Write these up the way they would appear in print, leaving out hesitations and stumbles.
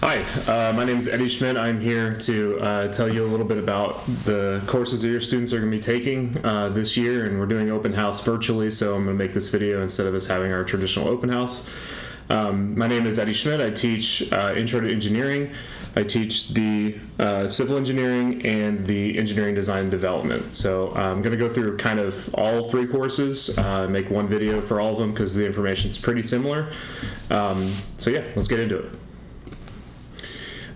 Hi, my name is Eddie Schmidt. I'm here to tell you a little bit about the courses that your students are going to be taking this year, and we're doing open house virtually, so I'm going to make this video instead of us having our traditional open house. My name is Eddie Schmidt. I teach Intro to Engineering. I teach the Civil Engineering and the Engineering Design and Development. So I'm going to go through kind of all three courses, make one video for all of them because the information is pretty similar. So yeah, let's get into it.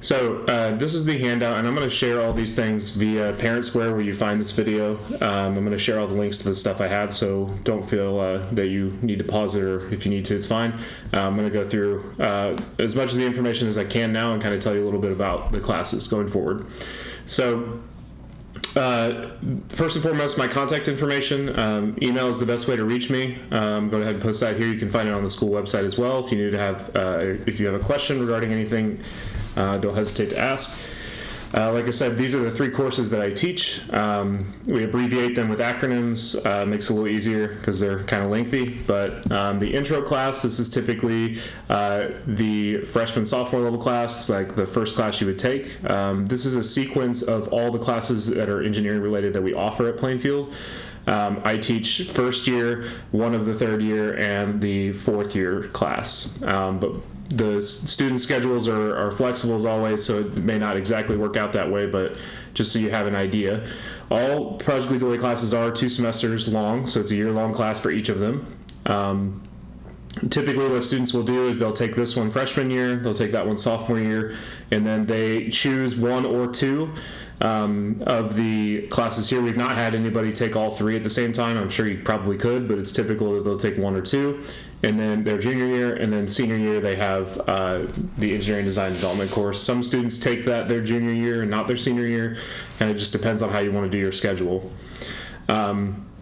So this is the handout, and I'm going to share all these things via ParentSquare where you find this video. I'm going to share all the links to the stuff I have, so don't feel that you need to pause it, or if you need to, it's fine. I'm going to go through as much of the information as I can now and kind of tell you a little bit about the classes going forward. So first and foremost, my contact information. Email is the best way to reach me. Go ahead and post that here. You can find it on the school website as well. If you need to have, if you have a question regarding anything, don't hesitate to ask. Like I said, these are the three courses that I teach. We abbreviate them with acronyms. Makes it a little easier because they're kind of lengthy. But the intro class, this is typically the freshman, sophomore level class, like the first class you would take. This is a sequence of all the classes that are engineering related that we offer at Plainfield. I teach first year, one of the third year, and the fourth year class. But the student schedules are flexible as always, so it may not exactly work out that way, but just so you have an idea. All Project Lead the Way classes are 2 semesters long, so it's a year-long class for each of them. Typically what students will do is they'll take this one freshman year, they'll take that one sophomore year, and then they choose one or two of the classes here. We've not had anybody take all three at the same time. I'm sure you probably could, but it's typical that they'll take one or two. And then their junior year, and then senior year, they have the Engineering Design Development course. Some students take that their junior year and not their senior year, and it just depends on how you want to do your schedule.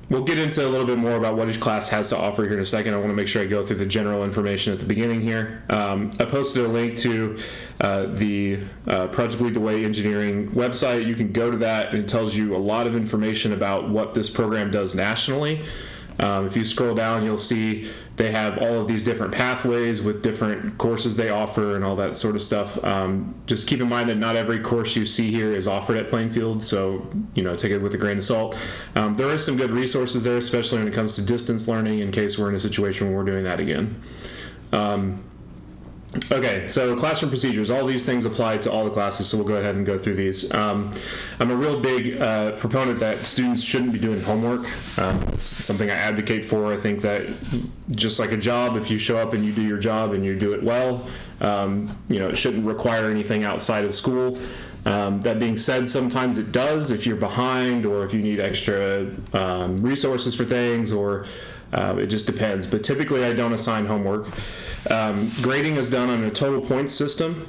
We'll get into a little bit more about what each class has to offer here in a second. I want to make sure I go through the general information at the beginning here. I posted a link to the Project Lead the Way Engineering website. You can go to that, and it tells you a lot of information about what this program does nationally. If you scroll down, you'll see they have all of these different pathways with different courses they offer and all that sort of stuff. Just keep in mind that not every course you see here is offered at Plainfield, so take it with a grain of salt. There is some good resources there, especially when it comes to distance learning, in case we're in a situation where we're doing that again. Okay, so classroom procedures. All these things apply to all the classes, so we'll go ahead and go through these. I'm a real big proponent that students shouldn't be doing homework. It's something I advocate for. I think that just like a job, if you show up and you do your job and you do it well, it shouldn't require anything outside of school. That being said, sometimes it does if you're behind or if you need extra resources for things, or it just depends. But typically I don't assign homework. Grading is done on a total points system.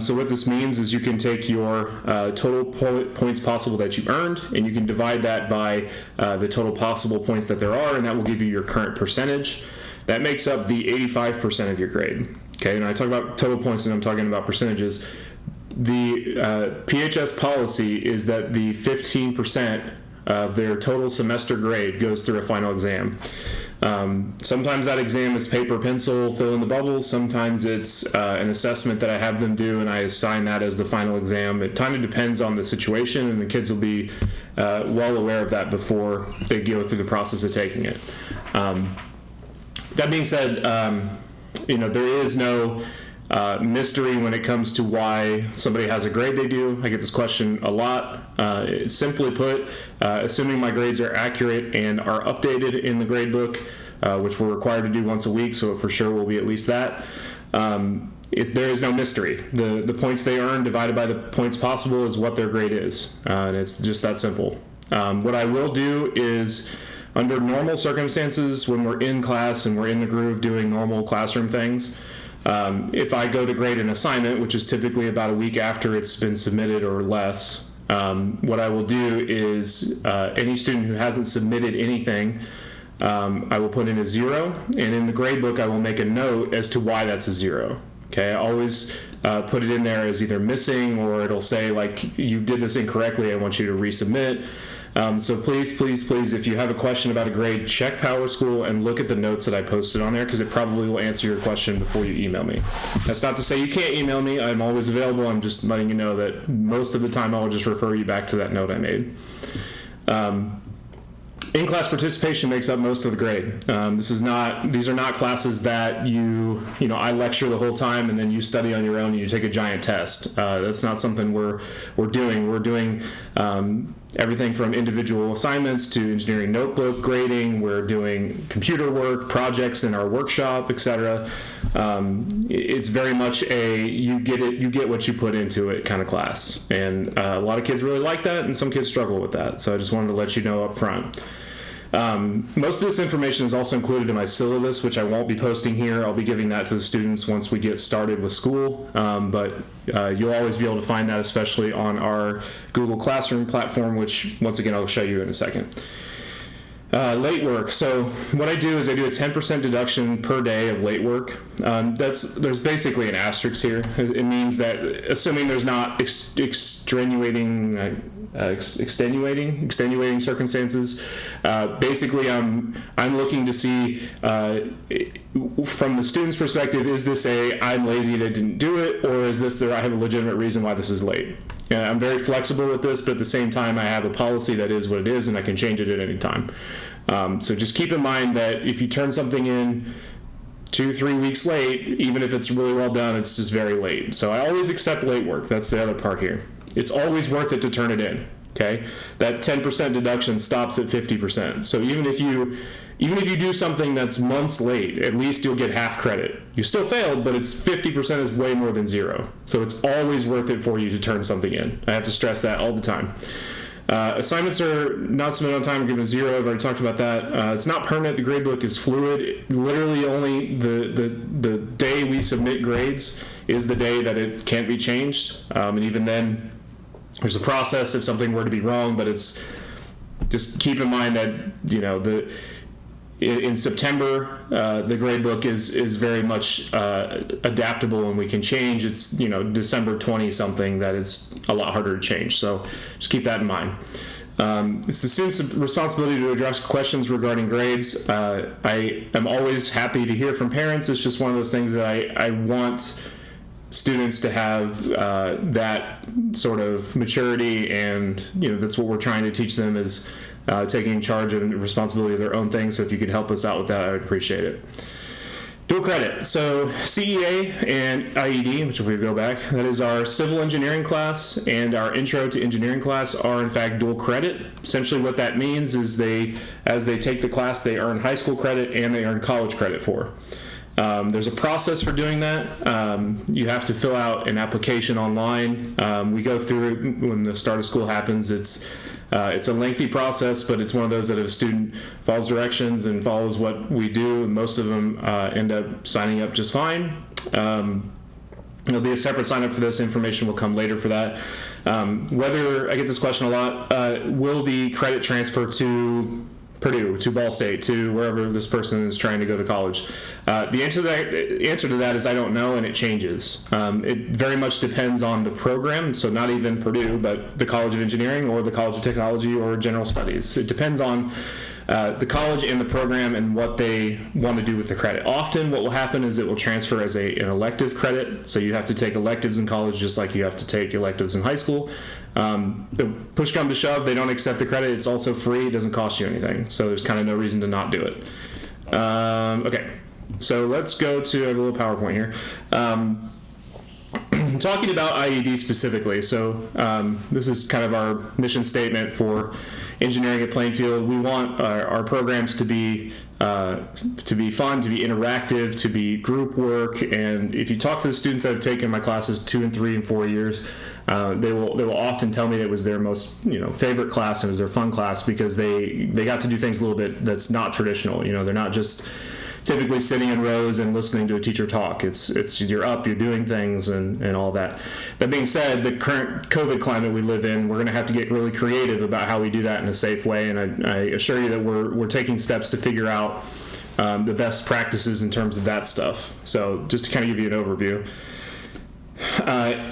So what this means is you can take your total points possible that you earned, and you can divide that by the total possible points that there are, and that will give you your current percentage. That makes up the 85% of your grade. Okay, and I talk about total points and I'm talking about percentages. The PHS policy is that the 15% of their total semester grade goes through a final exam. Sometimes that exam is paper, pencil, fill in the bubbles. Sometimes it's an assessment that I have them do, and I assign that as the final exam. It kind of depends on the situation, and the kids will be well aware of that before they go through the process of taking it. That being said, there is no mystery when it comes to why somebody has a grade they do. I get this question a lot. Simply put, assuming my grades are accurate and are updated in the grade book, which we're required to do once a week, so it for sure will be at least that. There is no mystery. The points they earn divided by the points possible is what their grade is, and it's just that simple. What I will do is, under normal circumstances, when we're in class and we're in the groove doing normal classroom things, if I go to grade an assignment, which is typically about a week after it's been submitted or less, what I will do is any student who hasn't submitted anything, I will put in a 0, and in the grade book I will make a note as to why that's a 0. Okay, I always put it in there as either missing, or it'll say like, you did this incorrectly, I want you to resubmit. So please, if you have a question about a grade, check PowerSchool and look at the notes that I posted on there, because it probably will answer your question before you email me. That's not to say you can't email me. I'm always available. I'm just letting you know that most of the time I'll just refer you back to that note I made. In-class participation makes up most of the grade. These are not classes that I lecture the whole time and then you study on your own and you take a giant test. That's not something we're doing. We're doing everything from individual assignments to engineering notebook grading. We're doing computer work, projects in our workshop, etc. It's very much you get what you put into it kind of class. And a lot of kids really like that, and some kids struggle with that. So I just wanted to let you know up front. Most of this information is also included in my syllabus, which I won't be posting here. I'll be giving that to the students once we get started with school, but you'll always be able to find that, especially on our Google Classroom platform, which once again I'll show you in a second. Late work. So what I do is I do a 10% deduction per day of late work. There's basically an asterisk here. It means that assuming there's not extenuating circumstances, basically I'm looking to see from the student's perspective, is this I'm lazy that didn't do it, or is this I have a legitimate reason why this is late? I'm very flexible with this, but at the same time I have a policy that is what it is and I can change it at any time. So just keep in mind that if you turn something in 2-3 weeks late, even if it's really well done, it's just very late. So I always accept late work. That's the other part here. It's always worth it to turn it in. Okay, that 10% deduction stops at 50%. So even if you do something that's months late, at least you'll get half credit. You still failed, but it's 50% is way more than zero. So it's always worth it for you to turn something in. I have to stress that all the time. Assignments are not submitted on time or given 0. I've already talked about that. It's not permanent. The grade book is fluid. Literally only the day we submit grades is the day that it can't be changed. And even then, there's a process if something were to be wrong, but it's just keep in mind that, in September, the grade book is very much adaptable and we can change. It's, December 20 something that it's a lot harder to change. So just keep that in mind. It's the student's responsibility to address questions regarding grades. I am always happy to hear from parents. It's just one of those things that I want students to have that sort of maturity, and that's what we're trying to teach them, is taking charge of responsibility of their own things. So if you could help us out with that, I would appreciate it. Dual credit. So CEA and IED, which if we go back, that is our civil engineering class and our intro to engineering class, are in fact dual credit. Essentially what that means is as they take the class, they earn high school credit and they earn college credit for. There's a process for doing that. You have to fill out an application online. We go through it when the start of school happens. It's a lengthy process, but it's one of those that if a student follows directions and follows what we do, and most of them end up signing up just fine. There'll be a separate sign up for this. Information will come later for that. Whether I get this question a lot, will the credit transfer to Purdue, to Ball State, to wherever this person is trying to go to college? The answer to that is I don't know, and it changes. It very much depends on the program, so not even Purdue, but the College of Engineering or the College of Technology or General Studies. It depends on the college and the program and what they want to do with the credit. Often what will happen is it will transfer as an elective credit, so you have to take electives in college just like you have to take electives in high school. The push come to shove, they don't accept the credit. It's also free. It doesn't cost you anything. So there's kind of no reason to not do it. Okay, so let's go to, I have a little PowerPoint here. Talking about IED specifically, so this is kind of our mission statement for engineering at Plainfield. We want our programs to be fun, to be interactive, to be group work. And if you talk to the students that have taken my classes 2 and 3 and 4 years, they will often tell me it was their most favorite class and it was their fun class because they got to do things a little bit that's not traditional. They're not just typically sitting in rows and listening to a teacher talk. It's you're up, you're doing things and all that. That being said, the current COVID climate we live in, we're going to have to get really creative about how we do that in a safe way. And I assure you that we're taking steps to figure out the best practices in terms of that stuff. So just to kind of give you an overview.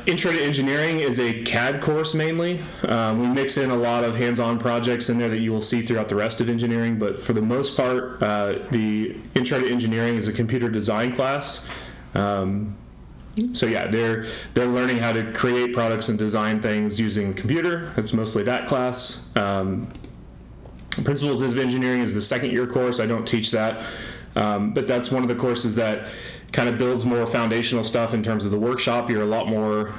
Intro to Engineering is a CAD course mainly. We mix in a lot of hands-on projects in there that you will see throughout the rest of engineering, but for the most part, the Intro to Engineering is a computer design class. So yeah, they're learning how to create products and design things using computer. It's mostly that class. Principles of Engineering is the second year course. I don't teach that, but that's one of the courses that kind of builds more foundational stuff in terms of the workshop. You're a lot more,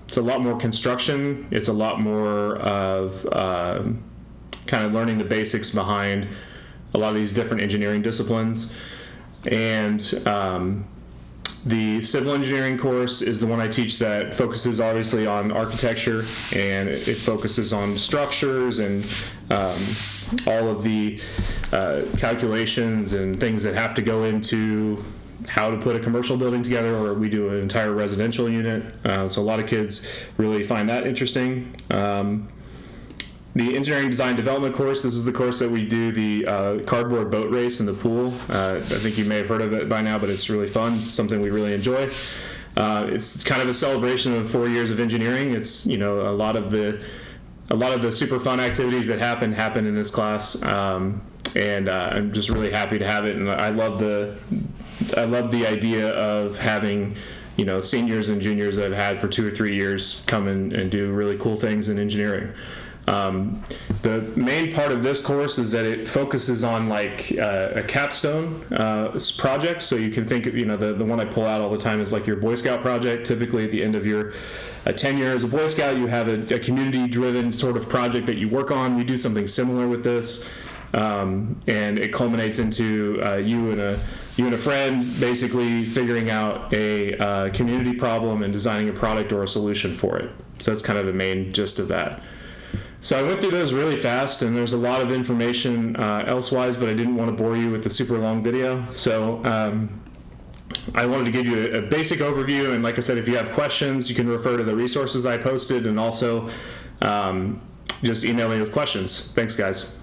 it's a lot more construction. It's a lot more of kind of learning the basics behind a lot of these different engineering disciplines. And the civil engineering course is the one I teach that focuses obviously on architecture, and it focuses on structures and all of the calculations and things that have to go into how to put a commercial building together, or we do an entire residential unit. So a lot of kids really find that interesting. The Engineering Design Development course, this is the course that we do the cardboard boat race in the pool. I think you may have heard of it by now, but it's really fun. It's something we really enjoy. It's kind of a celebration of 4 years of engineering. It's, you know, a lot of the super fun activities that happen in this class, and I'm just really happy to have it. And I love the idea of having, you know, seniors and juniors that I've had for 2 or 3 years come in and do really cool things in engineering. The main part of this course is that it focuses on like a capstone project. So you can think of, you know, the one I pull out all the time is like your Boy Scout project. Typically at the end of your tenure as a Boy Scout, you have a community-driven sort of project that you work on. We do something similar with this, and it culminates into you and a friend basically figuring out a community problem and designing a product or a solution for it. So that's kind of the main gist of that. So I went through those really fast, and there's a lot of information elsewise, but I didn't want to bore you with the super long video. So I wanted to give you a basic overview, and like I said, if you have questions, you can refer to the resources I posted, and also just email me with questions. Thanks, guys.